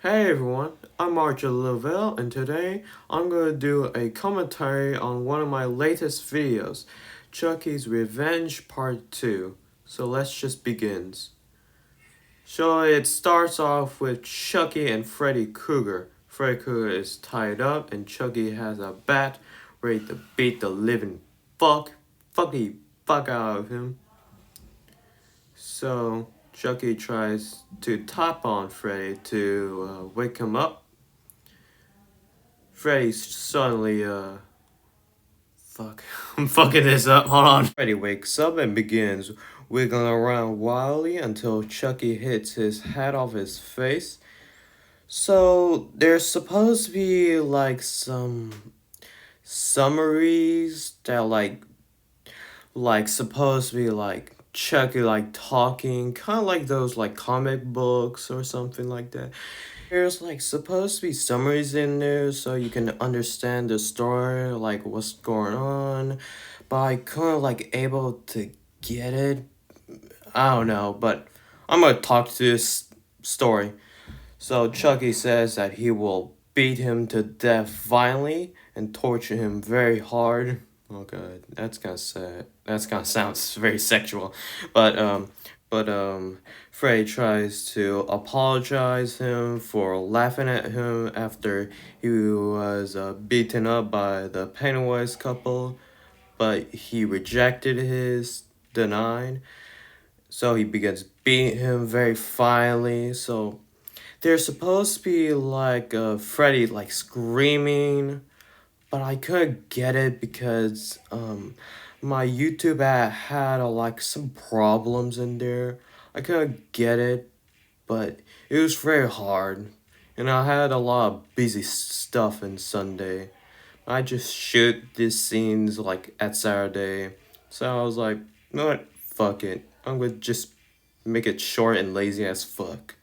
Hey everyone, I'm Archer Lavelle, and today I'm going to do a commentary on one of my latest videos, Chucky's Revenge Part 2. So let's just begin. So it starts off with Chucky and Freddy Krueger. Freddy Krueger is tied up and Chucky has a bat ready to beat the living fucky fuck out of him. So Chucky tries to tap on Freddy to wake him up. Freddy suddenly, fuck, I'm fucking this up, hold on. Freddy wakes up and begins wiggling around wildly until Chucky hits his hat off his face. So, there's supposed to be, like, some summaries that, supposed to be, like, Chucky, like, talking, kind of like those, like, comic books or something like that. There's like supposed to be summaries in there so you can understand the story, like what's going on, but I couldn't like able to get it. I don't know, but I'm gonna talk to this story. So Chucky says that he will beat him to death violently and torture him very hard. Oh god, that's kind of sad. That's kind of sounds very sexual, but Frey tries to apologize him for laughing at him after he was beaten up by the Pennywise couple, but he rejected his denied. So he begins beating him very violently. So there's supposed to be like Freddy like screaming, but I couldn't get it because my YouTube ad had like some problems in there. I couldn't get it, but it was very hard, and I had a lot of busy stuff in Sunday. I just shoot these scenes like at Saturday, so I was like, you know what, fuck it. I'm gonna just make it short and lazy as fuck.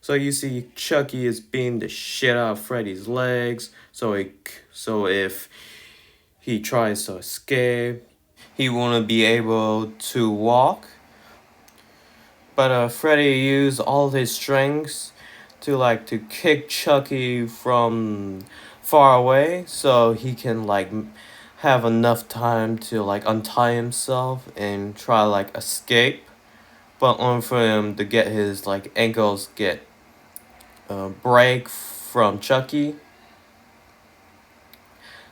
So you see, Chucky is beating the shit out of Freddy's legs. So if he tries to escape, he won't be able to walk. But Freddy used all his strengths to kick Chucky from far away, so he can have enough time to like untie himself and try like escape. But only for him to get his like ankles get break from Chucky.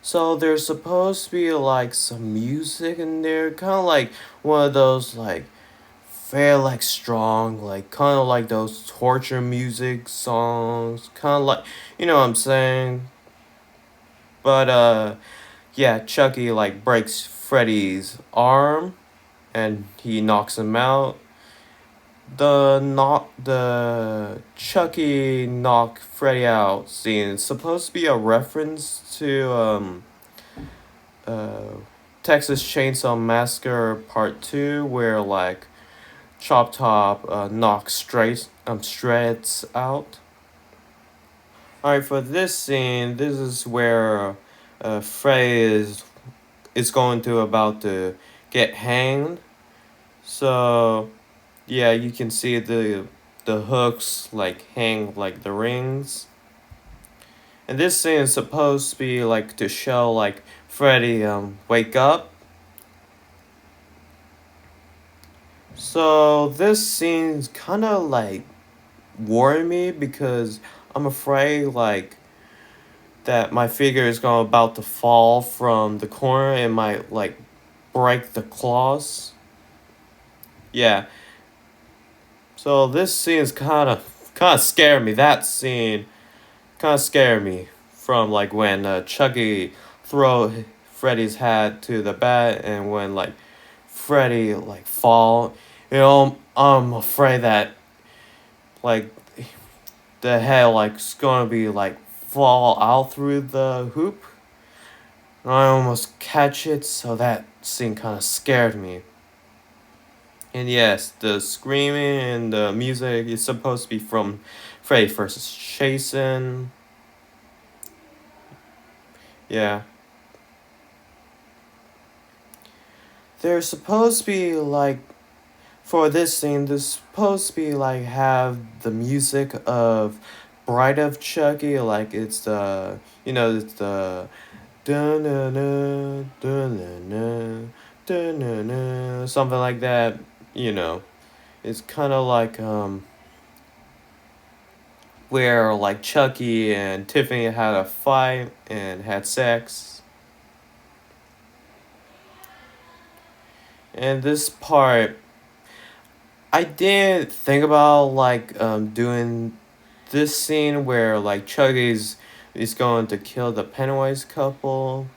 So there's supposed to be like some music in there, kind of like one of those like very like strong, like kind of like those torture music songs, kind of like you know what I'm saying. But yeah, Chucky like breaks Freddy's arm and he knocks him out. The Chucky knock Freddy out scene is supposed to be a reference to uh Texas Chainsaw Massacre Part 2 where like Chop Top knocks shreds out. Alright, for this scene, this is where Freddy is going to about to get hanged. So yeah, you can see the hooks like hang like the rings. And this scene is supposed to be like to show like Freddy wake up. So this scene's kind of like worry me because I'm afraid like that my figure is going about to fall from the corner and might like break the claws. Yeah. So this scene is kind of scared me. That scene kind of scared me from like when Chucky throw Freddy's hat to the bat and when like Freddy like fall. You know, I'm afraid that like the head like is gonna be like fall out through the hoop. And I almost catch it, so that scene kind of scared me. And yes, the screaming and the music is supposed to be from Freddy vs. Jason. Yeah. There's supposed to be like For this scene, this supposed to be like have the music of Bride of Chucky, like it's the it's the dun dun dun dun dun dun dun dun, something like that. You know, it's kind of like where like Chucky and Tiffany had a fight and had sex. And this part, I did think about like doing this scene where like Chucky's is going to kill the Pennywise couple.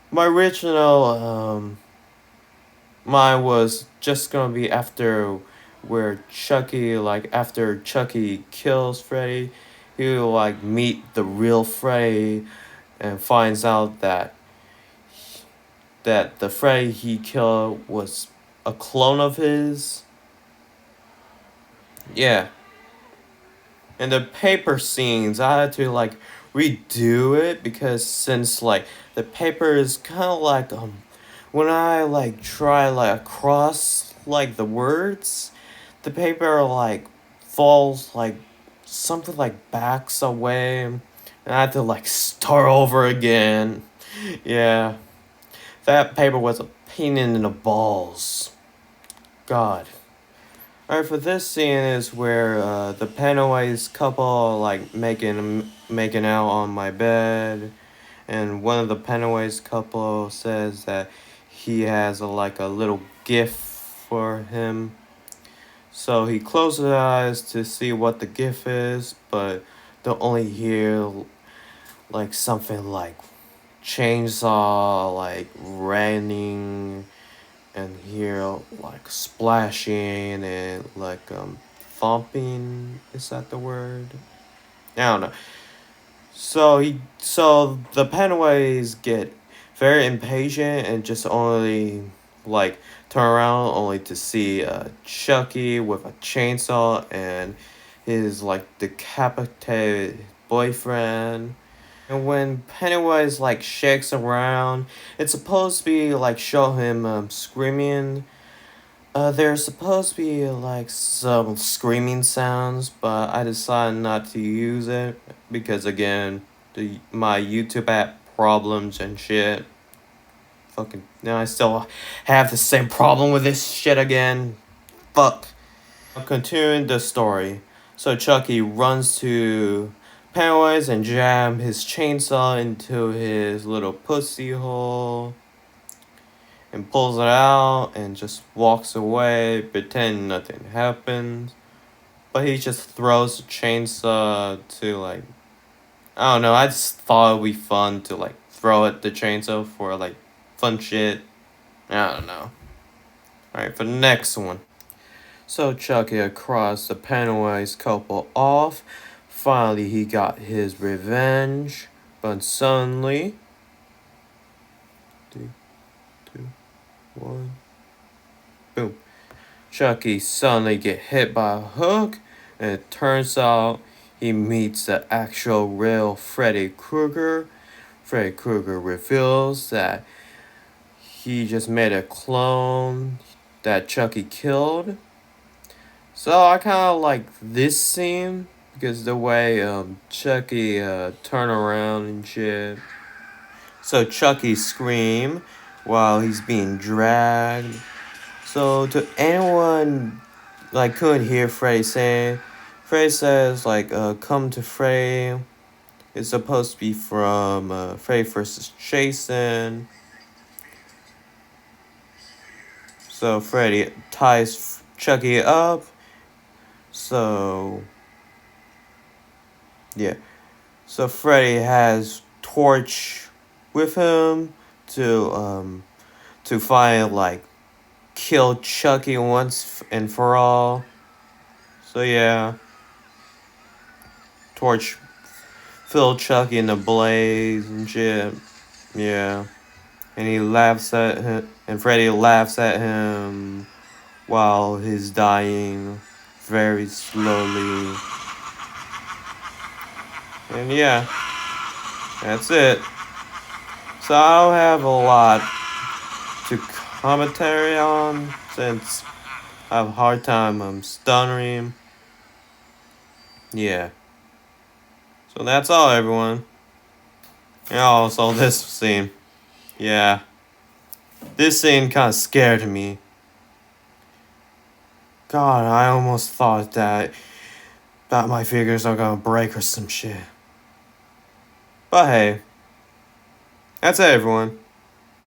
My original mine was just gonna be after where Chucky, like after Chucky kills Freddy, he will like meet the real Freddy and finds out that the Freddy he killed was a clone of his. Yeah. And the paper scenes, I had to like redo it because since like the paper is kind of like when I like try like across like the words, the paper like falls like something like backs away, and I had to like start over again. Yeah, that paper was a pain in the balls. God. Alright, for this scene is where the Pennywise couple are, like making out on my bed, and one of the Pennywise couple says that he has like a little gift for him. So he closes his eyes to see what the gift is, but they'll only hear like something like chainsaw like raining and hear like splashing and like thumping. Is that the word? I don't know. So the Pennywise get very impatient and just only like turn around only to see Chucky with a chainsaw and his like decapitated boyfriend. And when Pennywise like shakes around, it's supposed to be like show him screaming. There's supposed to be like some screaming sounds, but I decided not to use it because again, my YouTube app problems and shit. Fucking now I still have the same problem with this shit again. Fuck. Continuing the story. So Chucky runs to Pennywise and jam his chainsaw into his little pussy hole and pulls it out and just walks away, pretending nothing happened. But he just throws the chainsaw to like I don't know, I just thought it'd be fun to like throw at the chainsaw for like fun shit. I don't know. Alright, for the next one. So Chucky across the Pennywise couple off. Finally he got his revenge. But suddenly 3, 2, 1. Boom. Chucky suddenly get hit by a hook, and it turns out he meets the actual real Freddy Krueger. Freddy Krueger reveals that he just made a clone that Chucky killed. So I kind of like this scene because the way Chucky turn around and shit. So Chucky scream while he's being dragged. So to anyone like couldn't hear Freddy saying, Freddy says like come to Freddy. It's supposed to be from Freddy versus Jason. So Freddy ties Chucky up. So yeah. So Freddy has Torch with him to find like kill Chucky once and for all. So yeah. Torch fill Chucky in the blaze and shit. Yeah. And he laughs at him, and Freddy laughs at him while he's dying very slowly. And yeah, that's it. So I don't have a lot to commentary on since have a hard time stuttering. Yeah. So that's all, everyone. And also this scene. Yeah. This scene kind of scared me. God, I almost thought that my fingers are gonna break or some shit. But hey, that's it, everyone.